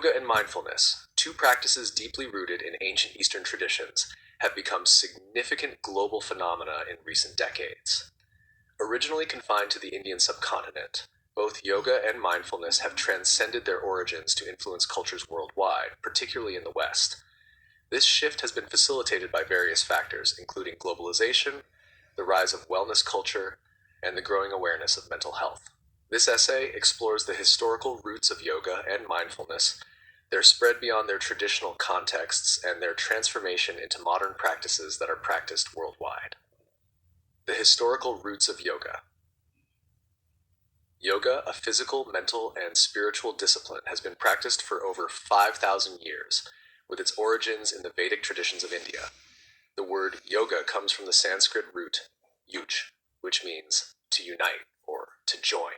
Yoga and mindfulness, two practices deeply rooted in ancient Eastern traditions, have become significant global phenomena in recent decades. Originally confined to the Indian subcontinent, both yoga and mindfulness have transcended their origins to influence cultures worldwide, particularly in the West. This shift has been facilitated by various factors, including globalization, the rise of wellness culture, and the growing awareness of mental health. This essay explores the historical roots of yoga and mindfulness, their spread beyond their traditional contexts, and their transformation into modern practices that are practiced worldwide. The historical roots of yoga. Yoga, a physical, mental, and spiritual discipline, has been practiced for over 5,000 years, with its origins in the Vedic traditions of India. The word yoga comes from the Sanskrit root yuj, which means to unite or to join.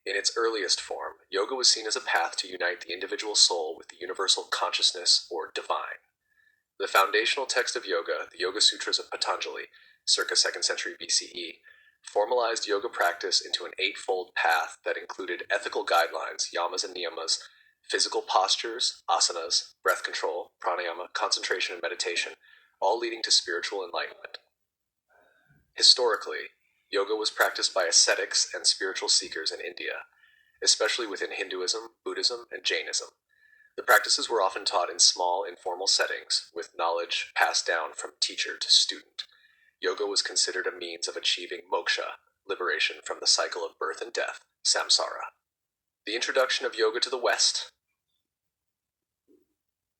In its earliest form, yoga was seen as a path to unite the individual soul with the universal consciousness or divine. The foundational text of yoga, the Yoga Sutras of Patanjali, circa 2nd century BCE, formalized yoga practice into an eightfold path that included ethical guidelines, yamas and niyamas, physical postures, asanas, breath control, pranayama, concentration, and meditation, all leading to spiritual enlightenment. Historically, yoga was practiced by ascetics and spiritual seekers in India, especially within Hinduism, Buddhism, and Jainism. The practices were often taught in small, informal settings, with knowledge passed down from teacher to student. Yoga was considered a means of achieving moksha, liberation from the cycle of birth and death, samsara. The introduction of yoga to the West.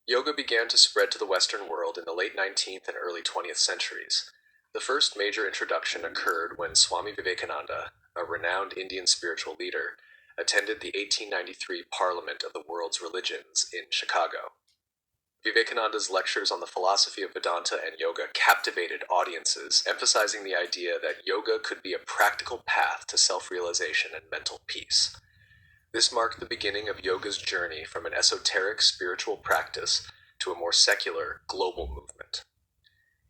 Yoga began to spread to the Western world in the late 19th and early 20th centuries. The first major introduction occurred when Swami Vivekananda, a renowned Indian spiritual leader, attended the 1893 Parliament of the World's Religions in Chicago. Vivekananda's lectures on the philosophy of Vedanta and yoga captivated audiences, emphasizing the idea that yoga could be a practical path to self-realization and mental peace. This marked the beginning of yoga's journey from an esoteric spiritual practice to a more secular, global movement.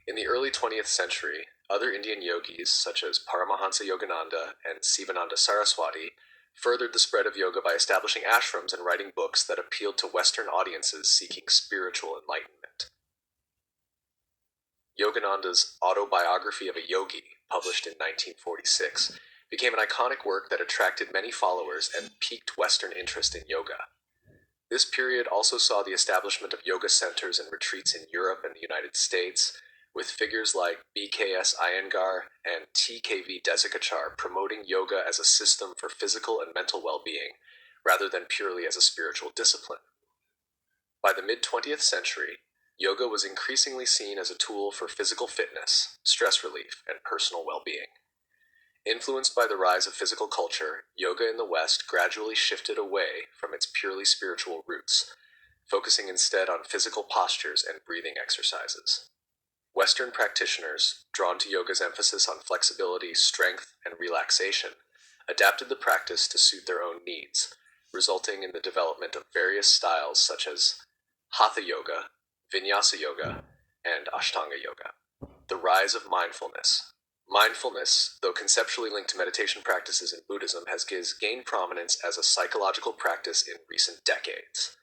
In the early 20th century, other Indian yogis, such as Paramahansa Yogananda and Sivananda Saraswati, furthered the spread of yoga by establishing ashrams and writing books that appealed to Western audiences seeking spiritual enlightenment. Yogananda's Autobiography of a Yogi, published in 1946, became an iconic work that attracted many followers and piqued Western interest in yoga. This period also saw the establishment of yoga centers and retreats in Europe and the United States, with figures like BKS Iyengar and TKV Desikachar promoting yoga as a system for physical and mental well-being, rather than purely as a spiritual discipline. By the mid-20th century, yoga was increasingly seen as a tool for physical fitness, stress relief, and personal well-being. Influenced by the rise of physical culture, yoga in the West gradually shifted away from its purely spiritual roots, focusing instead on physical postures and breathing exercises. Western practitioners, drawn to yoga's emphasis on flexibility, strength, and relaxation, adapted the practice to suit their own needs, resulting in the development of various styles such as Hatha Yoga, Vinyasa Yoga, and Ashtanga Yoga. The rise of mindfulness. Mindfulness, though conceptually linked to meditation practices in Buddhism, has gained prominence as a psychological practice in recent decades.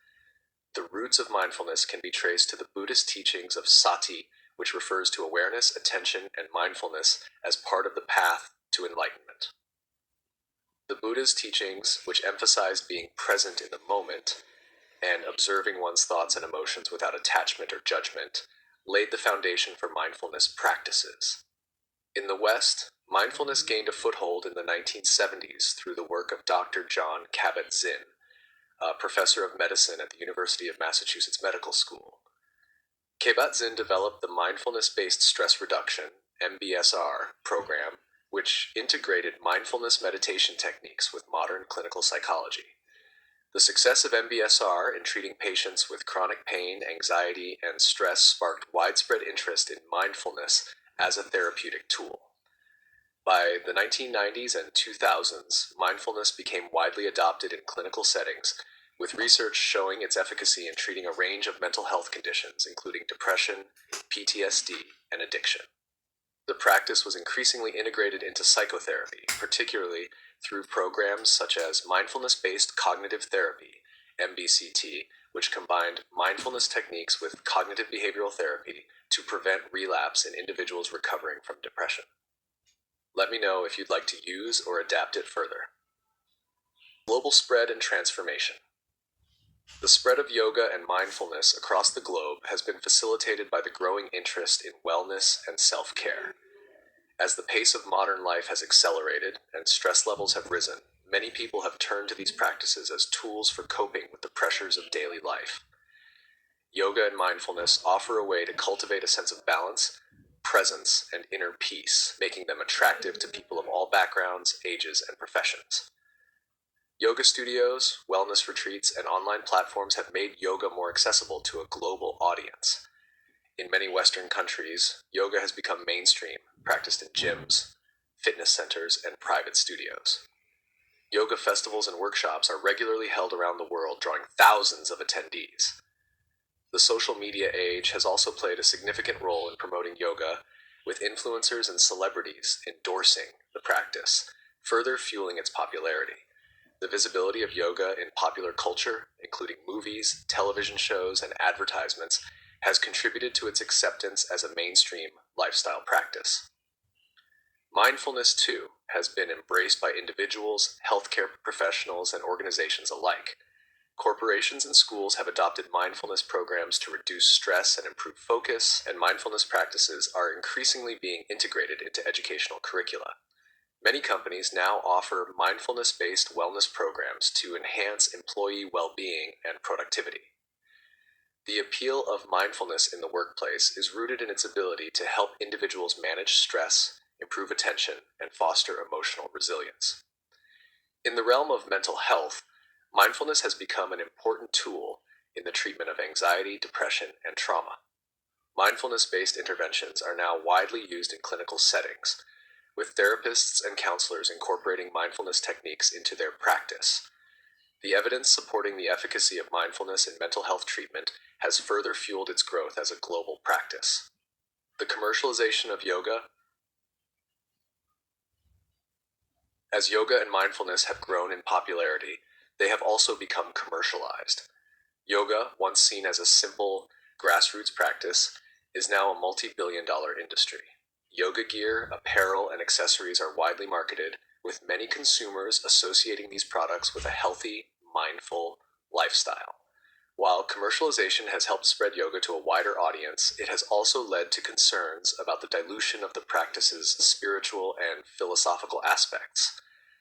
The roots of mindfulness can be traced to the Buddhist teachings of sati, which refers to awareness, attention, and mindfulness as part of the path to enlightenment. The Buddha's teachings, which emphasized being present in the moment and observing one's thoughts and emotions without attachment or judgment, laid the foundation for mindfulness practices. In the West, mindfulness gained a foothold in the 1970s through the work of Dr. John Kabat-Zinn, a professor of medicine at the University of Massachusetts Medical School. Kabat-Zinn developed the Mindfulness-Based Stress Reduction, MBSR, program, which integrated mindfulness meditation techniques with modern clinical psychology. The success of MBSR in treating patients with chronic pain, anxiety, and stress sparked widespread interest in mindfulness as a therapeutic tool. By the 1990s and 2000s, mindfulness became widely adopted in clinical settings, with research showing its efficacy in treating a range of mental health conditions, including depression, PTSD, and addiction. The practice was increasingly integrated into psychotherapy, particularly through programs such as mindfulness-based cognitive therapy, MBCT, which combined mindfulness techniques with cognitive behavioral therapy to prevent relapse in individuals recovering from depression. Let me know if you'd like to use or adapt it further. Global spread and transformation. The spread of yoga and mindfulness across the globe has been facilitated by the growing interest in wellness and self-care. As the pace of modern life has accelerated and stress levels have risen, many people have turned to these practices as tools for coping with the pressures of daily life. Yoga and mindfulness offer a way to cultivate a sense of balance, presence, and inner peace, making them attractive to people of all backgrounds, ages, and professions. Yoga studios, wellness retreats, and online platforms have made yoga more accessible to a global audience. In many Western countries, yoga has become mainstream, practiced in gyms, fitness centers, and private studios. Yoga festivals and workshops are regularly held around the world, drawing thousands of attendees. The social media age has also played a significant role in promoting yoga, with influencers and celebrities endorsing the practice, further fueling its popularity. The visibility of yoga in popular culture, including movies, television shows, and advertisements, has contributed to its acceptance as a mainstream lifestyle practice. Mindfulness, too, has been embraced by individuals, healthcare professionals, and organizations alike. Corporations and schools have adopted mindfulness programs to reduce stress and improve focus, and mindfulness practices are increasingly being integrated into educational curricula. Many companies now offer mindfulness-based wellness programs to enhance employee well-being and productivity. The appeal of mindfulness in the workplace is rooted in its ability to help individuals manage stress, improve attention, and foster emotional resilience. In the realm of mental health, mindfulness has become an important tool in the treatment of anxiety, depression, and trauma. Mindfulness-based interventions are now widely used in clinical settings, with therapists and counselors incorporating mindfulness techniques into their practice. The evidence supporting the efficacy of mindfulness in mental health treatment has further fueled its growth as a global practice. The commercialization of yoga. As yoga and mindfulness have grown in popularity, they have also become commercialized. Yoga, once seen as a simple, grassroots practice, is now a multi-billion-dollar industry. Yoga gear, apparel, and accessories are widely marketed, with many consumers associating these products with a healthy, mindful lifestyle. While commercialization has helped spread yoga to a wider audience, it has also led to concerns about the dilution of the practice's spiritual and philosophical aspects.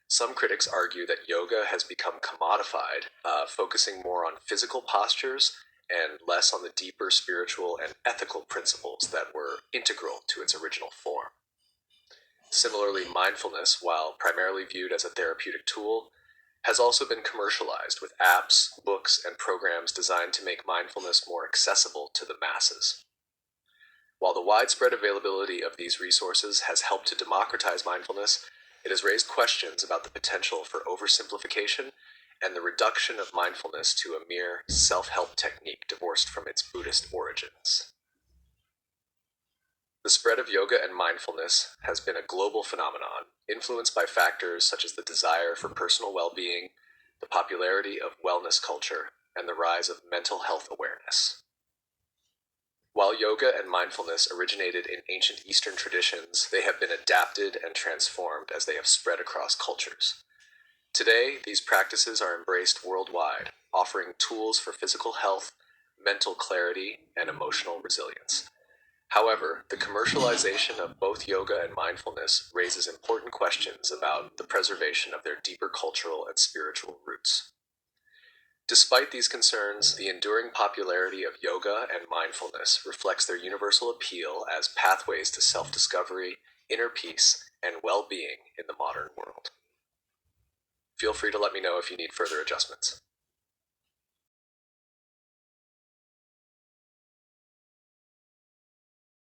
Some critics argue that yoga has become commodified, focusing more on physical postures and less on the deeper spiritual and ethical principles that were integral to its original form. Similarly, mindfulness, while primarily viewed as a therapeutic tool, has also been commercialized with apps, books, and programs designed to make mindfulness more accessible to the masses. While the widespread availability of these resources has helped to democratize mindfulness, it has raised questions about the potential for oversimplification and the reduction of mindfulness to a mere self-help technique divorced from its Buddhist origins. The spread of yoga and mindfulness has been a global phenomenon, influenced by factors such as the desire for personal well-being, the popularity of wellness culture, and the rise of mental health awareness. While yoga and mindfulness originated in ancient Eastern traditions, they have been adapted and transformed as they have spread across cultures. Today, these practices are embraced worldwide, offering tools for physical health, mental clarity, and emotional resilience. However, the commercialization of both yoga and mindfulness raises important questions about the preservation of their deeper cultural and spiritual roots. Despite these concerns, the enduring popularity of yoga and mindfulness reflects their universal appeal as pathways to self-discovery, inner peace, and well-being in the modern world. Feel free to let me know if you need further adjustments.